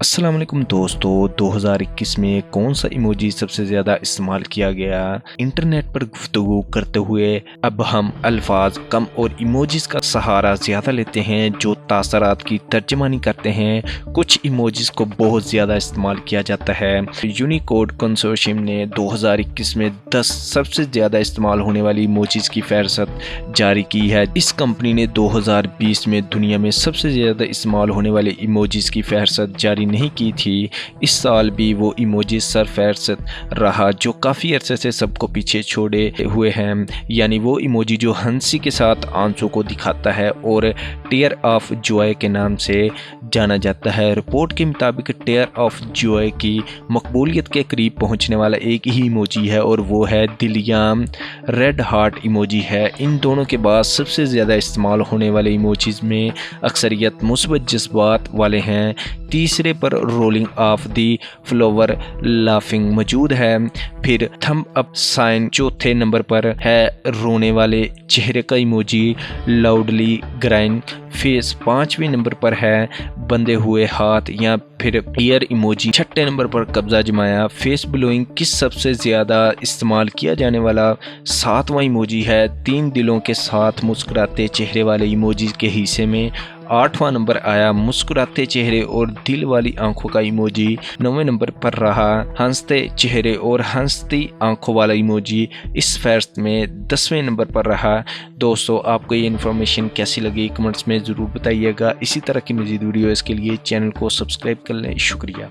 السلام علیکم دوستو، 2021 میں کون سا ایموجی سب سے زیادہ استعمال کیا گیا؟ انٹرنیٹ پر گفتگو کرتے ہوئے اب ہم الفاظ کم اور ایموجیز کا سہارا زیادہ لیتے ہیں جو تاثرات کی ترجمانی کرتے ہیں۔ کچھ ایموجیز کو بہت زیادہ استعمال کیا جاتا ہے۔ یونیکوڈ کنسورشیم نے 2021 میں 10 سب سے زیادہ استعمال ہونے والی ایموجیز کی فہرست جاری کی ہے۔ اس کمپنی نے 2020 میں دنیا میں سب سے زیادہ استعمال ہونے والے ایموجیز کی فہرست جاری نہیں کی تھی۔ اس سال بھی وہ ایموجی سر فہرست رہا جو کافی عرصے سے سب کو پیچھے چھوڑے ہوئے ہیں، یعنی وہ ایموجی جو ہنسی کے ساتھ آنسو کو دکھاتا ہے اور ٹیئر آف جوائے کے نام سے جانا جاتا ہے۔ رپورٹ کے مطابق ٹیئر آف جوائے کی مقبولیت کے قریب پہنچنے والا ایک ہی ایموجی ہے اور وہ ہے دل یا ریڈ ہارٹ ایموجی ہے۔ ان دونوں کے بعد سب سے زیادہ استعمال ہونے والے ایموجیز میں اکثریت مثبت جذبات والے ہیں۔ تیسرے پر rolling of the flower laughing موجود ہے، پھر تھم اپ سائن چوتھے نمبر پر ہے، رونے والے چہرے کا ایموجی لاؤڈلی گرائن فیس پانچویں نمبر پر ہے، بندھے ہوئے ہاتھ یا پھر ایئر ایموجی چھٹے نمبر پر قبضہ جمایا۔ فیس بلوئنگ کی سب سے زیادہ استعمال کیا جانے والا ساتواں ایموجی ہے، 3 دلوں کے ساتھ مسکراتے چہرے والے ایموجی کے حصے میں 8واں نمبر آیا۔ مسکراتے چہرے اور دل والی آنکھوں کا ایموجی 9ویں نمبر پر رہا۔ ہنستے چہرے اور ہنستی آنکھوں والا ایموجی اس فہرست میں 10ویں نمبر پر رہا۔ دوستو، آپ کو یہ انفارمیشن کیسی لگی کمنٹس میں ضرور بتائیے گا۔ اسی طرح کی مزید ویڈیوز کے لیے چینل کو سبسکرائب کر لیں۔ شکریہ۔